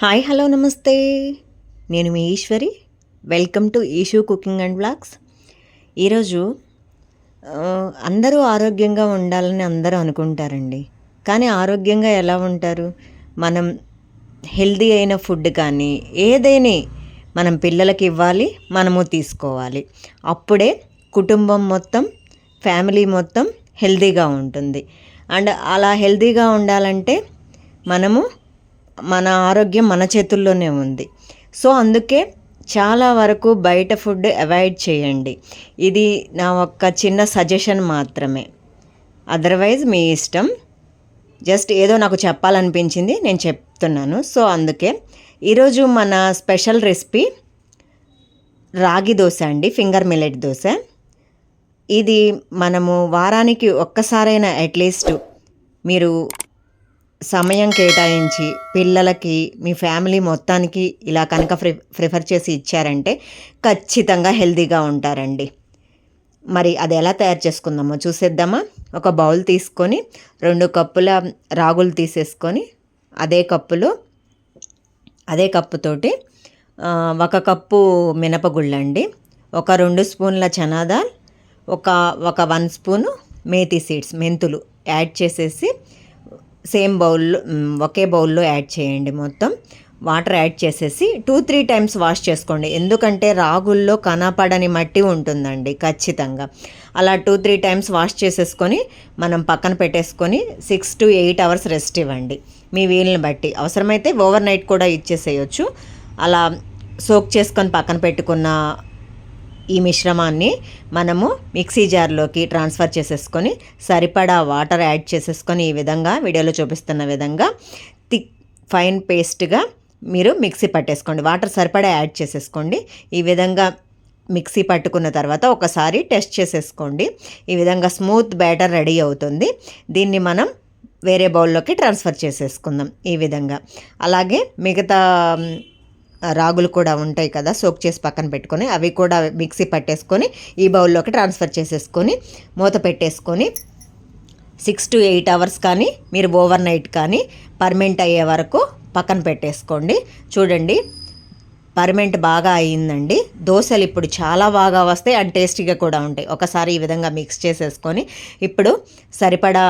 Hi hello నమస్తే. నేను మీ Eshwari. Welcome to Eshu cooking and blogs. ఈరోజు అందరూ ఆరోగ్యంగా ఉండాలని అందరూ అనుకుంటారండి. కానీ ఆరోగ్యంగా ఎలా ఉంటారు? మనం హెల్దీ అయిన ఫుడ్ కానీ ఏదైనా మనం పిల్లలకి ఇవ్వాలి, మనము తీసుకోవాలి. అప్పుడే కుటుంబం మొత్తం, ఫ్యామిలీ మొత్తం హెల్తీగా ఉంటుంది. అండ్ అలా హెల్తీగా ఉండాలంటే మనము మన ఆరోగ్యం మన చేతుల్లోనే ఉంది. సో అందుకే చాలా వరకు బయట ఫుడ్ అవాయిడ్ చేయండి. ఇది నా ఒక్క చిన్న సజెషన్ మాత్రమే. అదర్వైజ్ మీ ఇష్టం. జస్ట్ ఏదో నాకు చెప్పాలనిపించింది, నేను చెప్తున్నాను. సో అందుకే ఈరోజు మన స్పెషల్ రెసిపీ రాగి దోశ అండి, ఫింగర్ మిల్లెట్ దోశ. ఇది మనము వారానికి ఒక్కసారైనా అట్లీస్ట్ మీరు సమయం కేటాయించి పిల్లలకి, మీ ఫ్యామిలీ మొత్తానికి ఇలా కనుక ప్రిఫర్ చేసి ఇచ్చారంటే ఖచ్చితంగా హెల్తీగా ఉంటారండి. మరి అది ఎలా తయారు చేసుకుందామో చూసేద్దామా? ఒక బౌల్ తీసుకొని 2 కప్పుల రాగులు తీసేసుకొని అదే కప్పుతోటి 1 కప్పు మినపగుళ్ళండి, ఒక 2 స్పూన్ల చనాదాల్, ఒక 1 స్పూను మేతి సీడ్స్, మెంతులు యాడ్ చేసేసి ఒకే బౌల్లో యాడ్ చేయండి. మొత్తం వాటర్ యాడ్ చేసేసి 2-3 టైమ్స్ వాష్ చేసుకోండి. ఎందుకంటే రాగుల్లో కనపడని మట్టి ఉంటుందండి ఖచ్చితంగా. అలా 2-3 టైమ్స్ వాష్ చేసేసుకొని మనం పక్కన పెట్టేసుకొని 6 to 8 అవర్స్ రెస్ట్ ఇవ్వండి మీ వీలుని బట్టి. అవసరమైతే ఓవర్ నైట్ కూడా ఇచ్చేసేయచ్చు. అలా సోక్ చేసుకొని పక్కన పెట్టుకున్న ఈ మిశ్రమాన్ని మనము మిక్సీ జార్లోకి ట్రాన్స్ఫర్ చేసేసుకొని సరిపడా వాటర్ యాడ్ చేసేసుకొని ఈ విధంగా వీడియోలో చూపిస్తున్న విధంగా థిక్ ఫైన్ పేస్ట్గా మీరు మిక్సీ పట్టేసుకోండి. వాటర్ సరిపడా యాడ్ చేసేసుకోండి. ఈ విధంగా మిక్సీ పట్టుకున్న తర్వాత ఒకసారి టెస్ట్ చేసేసుకోండి. ఈ విధంగా స్మూత్ బ్యాటర్ రెడీ అవుతుంది. దీన్ని మనం వేరే బౌల్లోకి ట్రాన్స్ఫర్ చేసేసుకుందాం ఈ విధంగా. అలాగే మిగతా రాగులు కూడా ఉంటాయి కదా, సోక్ చేసి పక్కన పెట్టుకొని అవి కూడా మిక్సీ పట్టేసుకొని ఈ బౌల్లోకి ట్రాన్స్ఫర్ చేసేసుకొని మూత పెట్టేసుకొని 6 to 8 అవర్స్ కానీ మీరు ఓవర్ నైట్ కానీ పర్మెంట్ అయ్యే వరకు పక్కన పెట్టేసుకోండి. చూడండి, పర్మెంట్ బాగా అయ్యిందండి. దోశలు ఇప్పుడు చాలా బాగా వస్తాయి అండ్ టేస్టీగా కూడా ఉంటాయి. ఒకసారి ఈ విధంగా మిక్స్ చేసేసుకొని ఇప్పుడు సరిపడా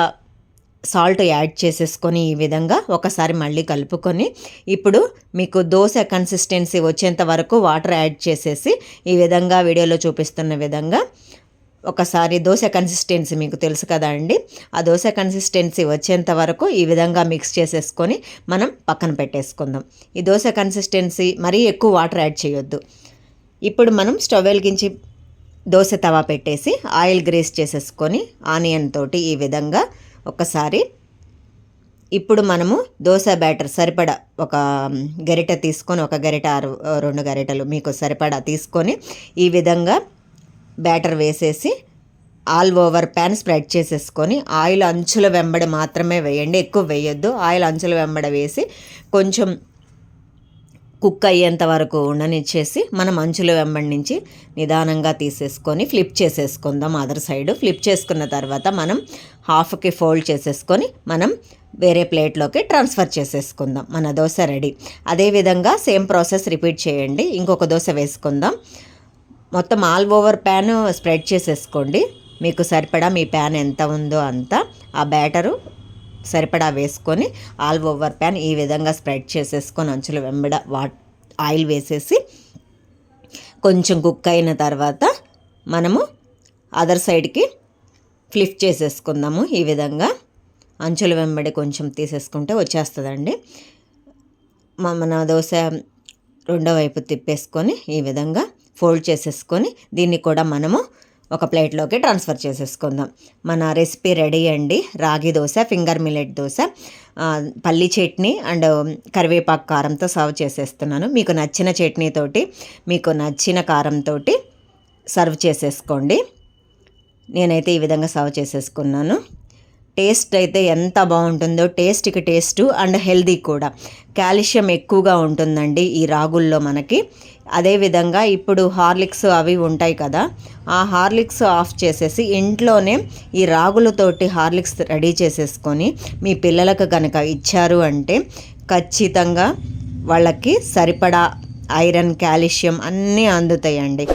సాల్ట్ యాడ్ చేసేసుకొని ఈ విధంగా ఒకసారి మళ్ళీ కలుపుకొని ఇప్పుడు మీకు దోశ కన్సిస్టెన్సీ వచ్చేంత వరకు వాటర్ యాడ్ చేసేసి ఈ విధంగా వీడియోలో చూపిస్తున్న విధంగా ఒకసారి దోశ కన్సిస్టెన్సీ మీకు తెలుసు కదా అండి, ఆ దోశ కన్సిస్టెన్సీ వచ్చేంత వరకు ఈ విధంగా మిక్స్ చేసేసుకొని మనం పక్కన పెట్టేసుకుందాం. ఈ దోశ కన్సిస్టెన్సీ మరీ ఎక్కువ వాటర్ యాడ్ చేయొద్దు. ఇప్పుడు మనం స్టవ్ వెలిగించి దోశ తవా పెట్టేసి ఆయిల్ గ్రీస్ చేసేసుకొని ఆనియన్ తోటి ఈ విధంగా ఒకసారి ఇప్పుడు మనము దోశ బ్యాటర్ సరిపడా ఒక గరిటె తీసుకొని, 1 గరిట 2 గరిటెలు మీకు సరిపడా తీసుకొని ఈ విధంగా బ్యాటర్ వేసేసి ఆల్ ఓవర్ ప్యాన్ స్ప్రెడ్ చేసేసుకొని ఆయిల్ అంచుల వెంబడి మాత్రమే వేయండి, ఎక్కువ వేయొద్దు. ఆయిల్ అంచుల వెంబడ వేసి కొంచెం కుక్ అయ్యేంత వరకు ఉండనిచ్చేసి మనం అంచుల వెంబడి నుంచి నిదానంగా తీసేసుకొని ఫ్లిప్ చేసేసుకుందాం అదర్ సైడ్. ఫ్లిప్ చేసుకున్న తర్వాత మనం హాఫ్కి ఫోల్డ్ చేసేసుకొని మనం వేరే ప్లేట్లోకి ట్రాన్స్ఫర్ చేసేసుకుందాం. మన దోశ రెడీ. అదేవిధంగా సేమ్ ప్రాసెస్ రిపీట్ చేయండి. ఇంకొక దోశ వేసుకుందాం. మొత్తం ఆల్ ఓవర్ ప్యాన్ స్ప్రెడ్ చేసేసుకోండి. మీకు సరిపడా మీ ప్యాన్ ఎంత ఉందో అంత ఆ బ్యాటరు సరిపడా వేసుకొని ఆల్ ఓవర్ ప్యాన్ ఈ విధంగా స్ప్రెడ్ చేసేసుకొని అంచుల వెంబడ ఆయిల్ వేసేసి కొంచెం కుక్ అయిన తర్వాత మనము అదర్ సైడ్కి ఫ్లిప్ చేసేసుకుందాము. ఈ విధంగా అంచుల వెంబడి కొంచెం తీసేసుకుంటే వచ్చేస్తుందండి. మన దోశ రెండో వైపు తిప్పేసుకొని ఈ విధంగా ఫోల్డ్ చేసేసుకొని దీన్ని కూడా మనము ఒక ప్లేట్లోకి ట్రాన్స్ఫర్ చేసేసుకుందాం. మన రెసిపీ రెడీ అండి. రాగి దోశ, ఫింగర్ మిల్లెట్ దోశ. పల్లి చట్నీ అండ్ కరివేపాకు కారంతో సర్వ్ చేసేస్తున్నాను. మీకు నచ్చిన చట్నీతోటి, మీకు నచ్చిన కారంతో సర్వ్ చేసేసుకోండి. నేనైతే ఈ విధంగా సర్వ్ చేసేసుకున్నాను. టేస్ట్ అయితే ఎంత బాగుంటుందో, టేస్ట్కి టేస్ట్ అండ్ హెల్దీ కూడా. కాల్షియం ఎక్కువగా ఉంటుందండి ఈ రాగుల్లో మనకి. అదేవిధంగా ఇప్పుడు హార్లిక్స్ అవి ఉంటాయి కదా, ఆ హార్లిక్స్ ఆఫ్ చేసేసి ఇంట్లోనే ఈ రాగులతోటి హార్లిక్స్ రెడీ చేసేసుకొని మీ పిల్లలకు కనుక ఇచ్చారు అంటే ఖచ్చితంగా వాళ్ళకి సరిపడా ఐరన్, కాల్షియం అన్నీ అందుతాయండి.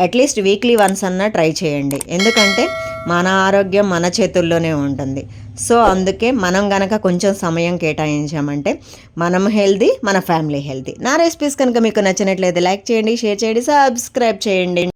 అట్లీస్ట్ వీక్లీ వన్స్ అన్నా ట్రై చేయండి. ఎందుకంటే మన ఆరోగ్యం మన చేతుల్లోనే ఉంటుంది. సో అందుకే మనం గనక కొంచెం సమయం కేటాయించామంటే మనం హెల్తీ, మన ఫ్యామిలీ హెల్తీ. నా రెసిపీస్ కనుక మీకు నచ్చినట్లయితే లైక్ చేయండి, షేర్ చేయండి, సబ్స్క్రైబ్ చేయండి.